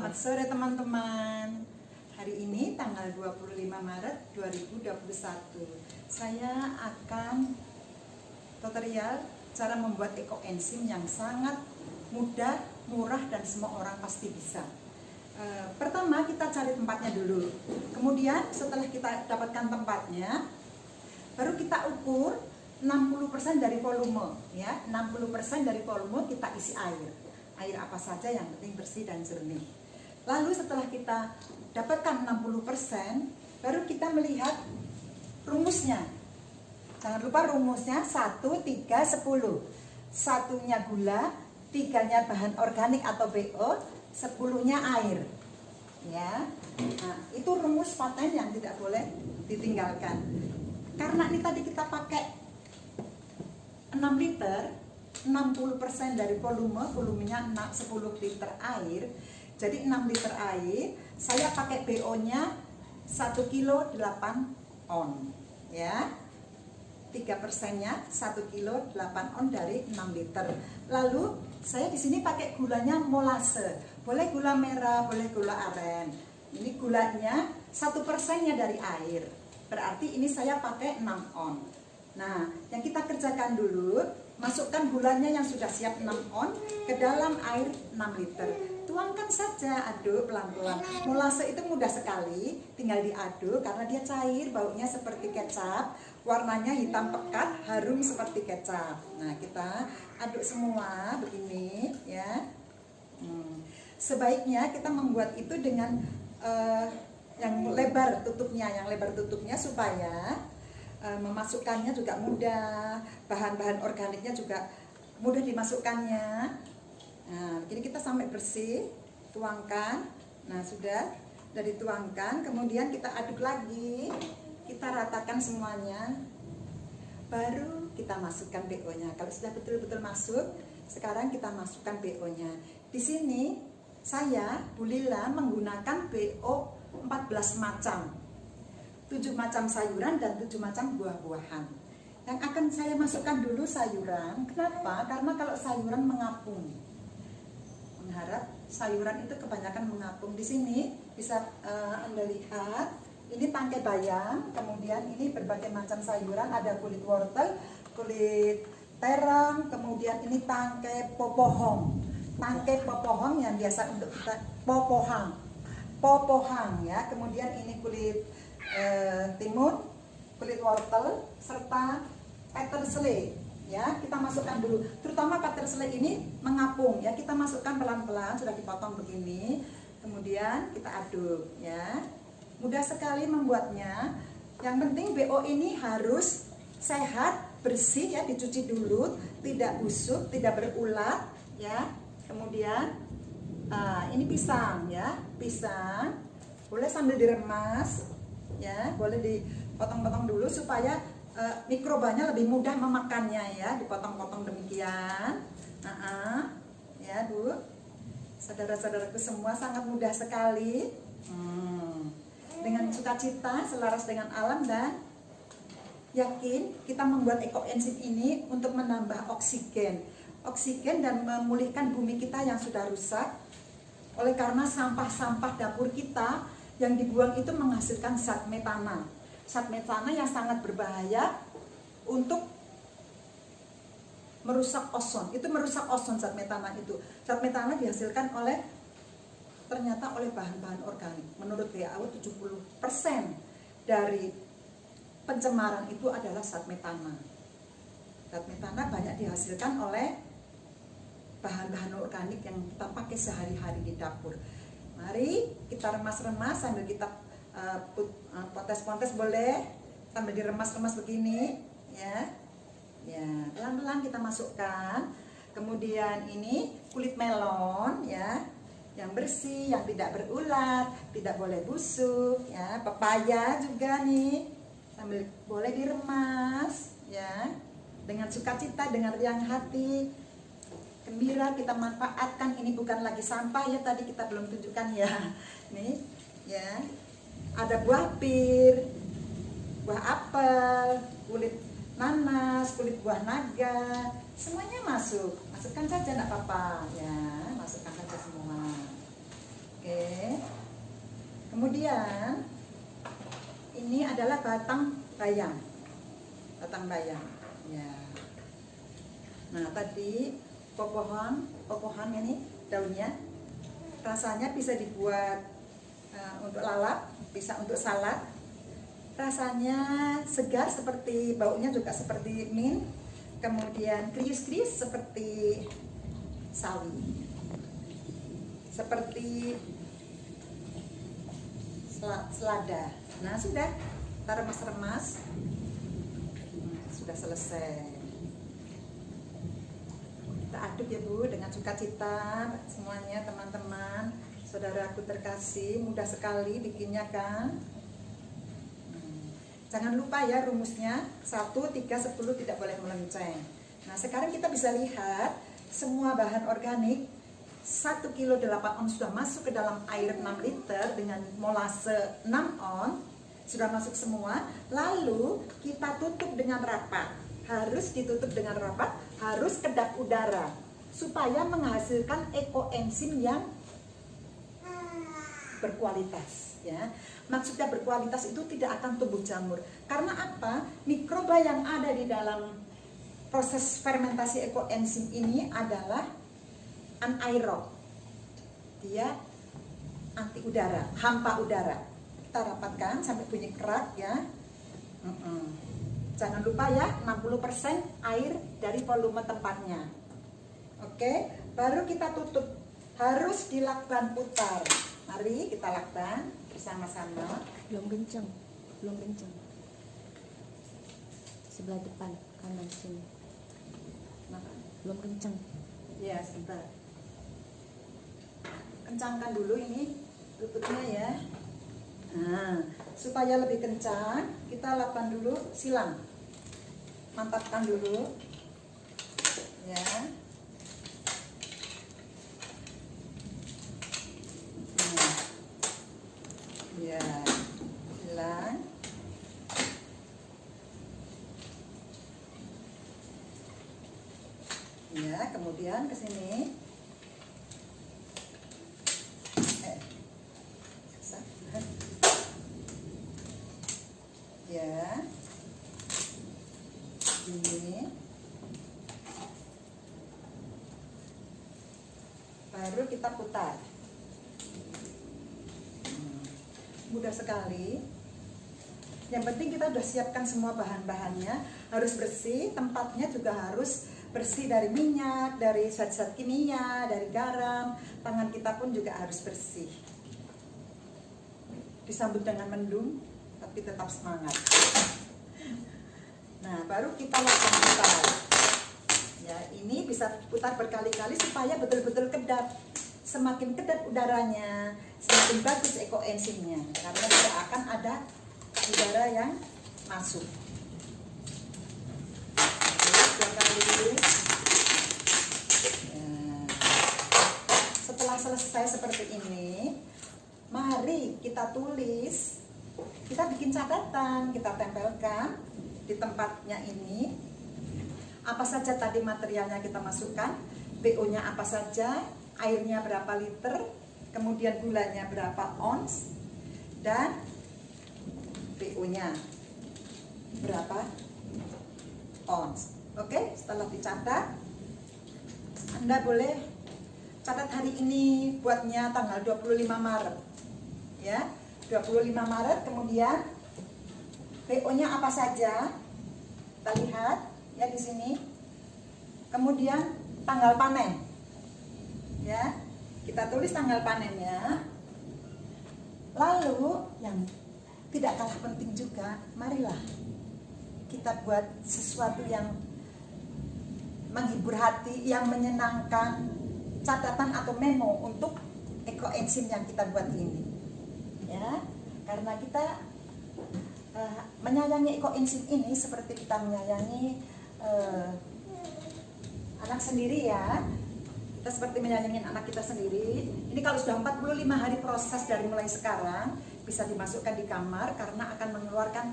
Selamat sore teman-teman. Hari ini tanggal 25 Maret 2021. Saya akan tutorial cara membuat ekoenzim yang sangat mudah, murah, dan semua orang pasti bisa. Pertama kita cari tempatnya dulu. Kemudian setelah kita dapatkan tempatnya, baru kita ukur 60% dari volume, ya. 60% dari volume kita isi air. Air apa saja yang penting bersih dan jernih. Lalu setelah kita dapatkan 60%, baru kita melihat rumusnya. Jangan lupa rumusnya 1, 3, 10. Satunya gula, 3-nya bahan organik atau BO, 10-nya air. Ya. Nah, itu rumus paten yang tidak boleh ditinggalkan. Karena ini tadi kita pakai 6 liter, 60% dari volumenya 10 liter air. Jadi 6 liter air, saya pakai BO-nya 1 kilo 8 on, ya. 3%-nya 1 kilo 8 on dari 6 liter. Lalu saya di sini pakai gulanya molase. Boleh gula merah, boleh gula aren. Ini gulanya 1%-nya dari air. Berarti ini saya pakai 6 on. Nah, yang kita kerjakan dulu, masukkan gulanya yang sudah siap 6 on ke dalam air 6 liter. Tuangkan saja, aduk pelan-pelan. Molase itu mudah sekali, tinggal diaduk karena dia cair, baunya seperti kecap, warnanya hitam pekat, harum seperti kecap. Nah, kita aduk semua begini, ya. Sebaiknya kita membuat itu dengan yang lebar tutupnya supaya memasukkannya juga mudah, bahan-bahan organiknya juga mudah dimasukkannya. Nah, jadi kita sampai bersih, tuangkan. Nah, sudah dituangkan, kemudian kita aduk lagi, kita ratakan semuanya. Baru kita masukkan BO-nya. Kalau sudah betul-betul masuk, sekarang kita masukkan BO-nya. Di sini saya, Bu Lila, menggunakan BO 14 macam. 7 macam sayuran dan 7 macam buah-buahan. Yang akan saya masukkan dulu sayuran. Kenapa? Karena kalau sayuran mengapung. Mengharap sayuran itu kebanyakan mengapung. Di sini bisa Anda lihat, ini tangkai bayam, kemudian ini berbagai macam sayuran, ada kulit wortel, kulit terong, kemudian ini tangkai popohong. Tangkai popohong yang biasa untuk kita popohang ya. Kemudian ini kulit timun, kulit wortel, serta peterseli, ya. Kita masukkan dulu, terutama peterseli ini mengapung, ya. Kita masukkan pelan-pelan, sudah dipotong begini, kemudian kita aduk, ya. Mudah sekali membuatnya. Yang penting BO ini harus sehat, bersih, ya, dicuci dulu, tidak busuk, tidak berulat, ya. Kemudian ini pisang, ya, pisang boleh sambil diremas, ya, boleh dipotong-potong dulu supaya mikrobanya lebih mudah memakannya, ya, dipotong-potong demikian. Ya, Bu, saudara-saudaraku semua, sangat mudah sekali. Dengan sukacita, selaras dengan alam, dan yakin kita membuat ekoenzim ini untuk menambah oksigen dan memulihkan bumi kita yang sudah rusak. Oleh karena sampah-sampah dapur kita yang dibuang itu menghasilkan zat metana. Zat metana yang sangat berbahaya untuk merusak ozon. Itu merusak ozon, zat metana itu. Zat metana dihasilkan ternyata oleh bahan-bahan organik. Menurut WHO 70% dari pencemaran itu adalah zat metana. Zat metana banyak dihasilkan oleh bahan-bahan organik yang kita pakai sehari-hari di dapur. Mari kita remas-remas sambil kita potes-potes, boleh sambil diremas-remas begini, ya. Ya, pelan-pelan kita masukkan. Kemudian ini kulit melon, ya, yang bersih, yang tidak berulat, tidak boleh busuk, ya. Pepaya juga nih, sambil boleh diremas, ya. Dengan sukacita, dengan riang hati, gembira kita manfaatkan. Ini bukan lagi sampah, ya, tadi kita belum tunjukkan, ya. Nih, ya. Ada buah pir, buah apel, kulit nanas, kulit buah naga, semuanya masuk. Masukkan saja, enggak apa-apa, ya. Masukkan saja semua. Oke. Kemudian ini adalah batang bayam. Batang bayam. Ya. Nah, tadi popohan ini daunnya rasanya bisa dibuat untuk lalap, bisa untuk salad. Rasanya segar seperti, baunya juga seperti mint. Kemudian krius-krius seperti sawi. Seperti selada. Nah, sudah kita remas-remas. Sudah selesai. Kita aduk ya Bu dengan sukacita semuanya teman-teman, saudaraku terkasih. Mudah sekali bikinnya kan. Jangan lupa ya rumusnya 1, 3, 10 tidak boleh melenceng. Nah, sekarang kita bisa lihat semua bahan organik 1 kilo 8 ons sudah masuk ke dalam air 6 liter dengan molase 6 on, sudah masuk semua. Lalu kita tutup dengan rapat, harus ditutup dengan rapat, harus kedap udara supaya menghasilkan ekoenzim yang berkualitas ya. Maksudnya berkualitas itu tidak akan tumbuh jamur. Karena apa? Mikroba yang ada di dalam proses fermentasi ekoenzim ini adalah anaerob. Dia anti udara, hampa udara. Kita rapatkan sampai bunyi kerak ya. Jangan lupa ya, 60% air dari volume tempatnya. Oke, baru kita tutup. Harus dilakukan putar. Mari kita lakukan bersama-sama. Belum kencang. Sebelah depan, kanan sini. Belum kencang. Ya, sebentar. Kencangkan dulu ini tutupnya ya. Nah, supaya lebih kencang, kita lakukan dulu silang. Mantapkan dulu. Ya. Nah. Ya, silang. Ya, kemudian ke sini. Ya, ini baru kita putar. Mudah sekali. Yang penting kita sudah siapkan semua bahan-bahannya, harus bersih, tempatnya juga harus bersih dari minyak, dari zat-zat kimia, dari garam. Tangan kita pun juga harus bersih. Disambut dengan mendung, tapi tetap semangat. Nah, baru kita lakukan putar. Ya, ini bisa putar berkali-kali supaya betul-betul kedap. Semakin kedap udaranya, semakin bagus ekoenzimnya, karena tidak akan ada udara yang masuk. Oke, 2 kali. Ya. Setelah selesai seperti ini, mari kita tulis. Kita bikin catatan, kita tempelkan di tempatnya ini. Apa saja tadi materialnya kita masukkan, BO-nya apa saja, airnya berapa liter, kemudian gulanya berapa ons, dan BO-nya berapa ons. Oke, setelah dicatat, Anda boleh catat hari ini, buatnya tanggal 25 Maret. Ya. 25 Maret, kemudian PO-nya apa saja? Kita lihat ya di sini. Kemudian tanggal panen. Ya. Kita tulis tanggal panennya. Lalu yang tidak kalah penting juga, marilah kita buat sesuatu yang menghibur hati, yang menyenangkan, catatan atau memo untuk ekoenzim yang kita buat ini. Ya, karena kita menyayangi ekoenzim ini seperti kita menyayangi anak sendiri ya. Kita seperti menyayangi anak kita sendiri. Ini kalau sudah 45 hari proses dari mulai sekarang, bisa dimasukkan di kamar karena akan mengeluarkan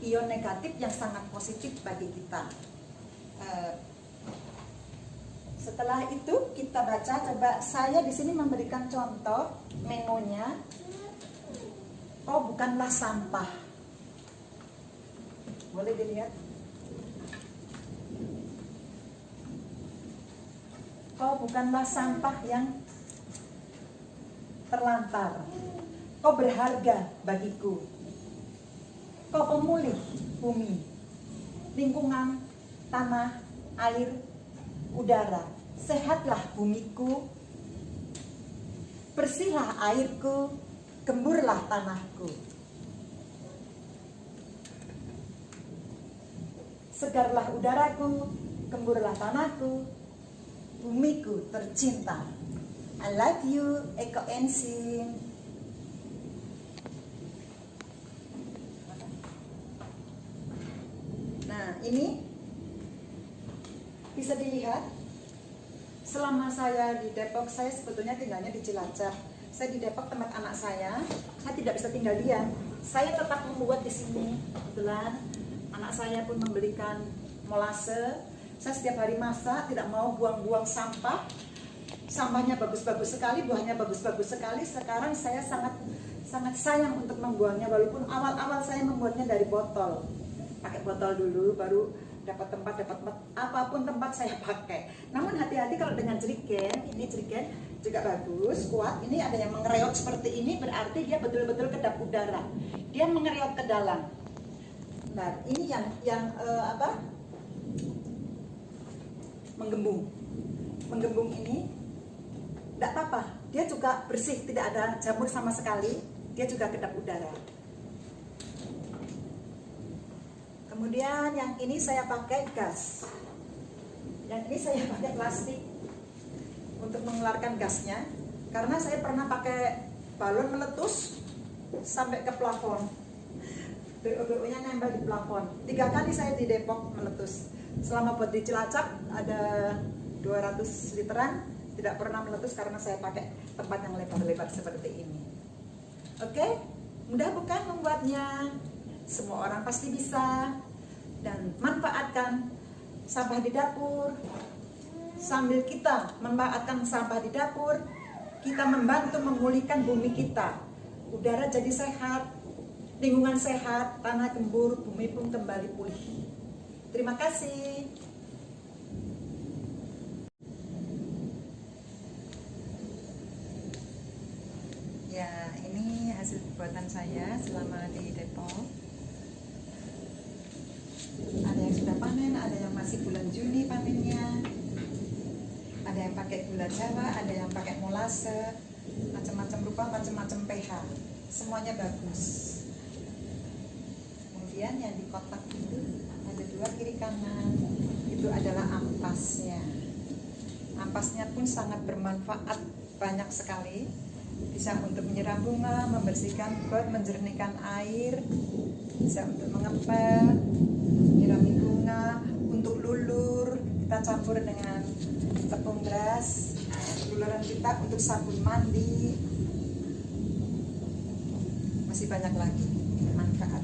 ion negatif yang sangat positif bagi kita. Setelah itu kita baca, coba saya di sini memberikan contoh memonya. Kau bukanlah sampah. Boleh dilihat? Kau bukanlah sampah yang terlantar. Kau berharga bagiku. Kau pemulih bumi, lingkungan, tanah, air, udara. Sehatlah bumiku, bersihlah airku, gemburlah tanahku. Segarlah udaraku, gemburlah tanahku, bumiku tercinta. I love you, Eko-Enzim. Nah, ini bisa dilihat. Selama saya di Depok, saya sebetulnya tinggalnya di Cilacap. Saya di Depok tempat anak saya tidak bisa tinggal diam. Saya tetap membuat di sini. Kebetulan anak saya pun membelikan molase. Saya setiap hari masak, tidak mau buang-buang sampah. Sampahnya bagus-bagus sekali, buahnya bagus-bagus sekali. Sekarang saya sangat sayang untuk membuangnya, walaupun awal-awal saya membuatnya dari botol. Pakai botol dulu, baru dapat tempat, apapun tempat saya pakai. Namun hati-hati kalau dengan jerigen. Ini jerigen juga bagus, kuat. Ini ada yang mengereot seperti ini, berarti dia betul-betul kedap udara. Dia mengereot ke dalam. Nah, ini yang menggembung. Menggembung ini tidak apa-apa, dia juga bersih, tidak ada jamur sama sekali, dia juga kedap udara. Kemudian yang ini saya pakai gas, yang ini saya pakai plastik untuk mengeluarkan gasnya, karena saya pernah pakai balon meletus sampai ke plafon. BO-nya nempel di plafon. 3 kali saya di Depok meletus. Selama buat di Cilacap ada 200 literan, tidak pernah meletus karena saya pakai tempat yang lebar-lebar seperti ini. Oke, mudah bukan membuatnya? Semua orang pasti bisa. Dan manfaatkan sampah di dapur. Sambil kita memanfaatkan sampah di dapur, kita membantu memulihkan bumi kita. Udara jadi sehat, lingkungan sehat, tanah gembur, bumi pun kembali pulih. Terima kasih. Ya, ini hasil buatan saya selama di Depok. Ada yang sudah panen, ada yang masih bulan Juni panennya. Ada yang pakai gula Jawa, ada yang pakai molase, macam-macam rupa, macam-macam pH. Semuanya bagus. Kemudian yang di kotak itu ada 2 kiri kanan. Itu adalah ampasnya. Ampasnya pun sangat bermanfaat, banyak sekali. Bisa untuk menyiram bunga, membersihkan pot, menjernihkan air, bisa untuk mengepel, menyirami bunga, untuk lulur kita campur dengan tepung beras, luluran kita untuk sabun mandi, masih banyak lagi manfaat.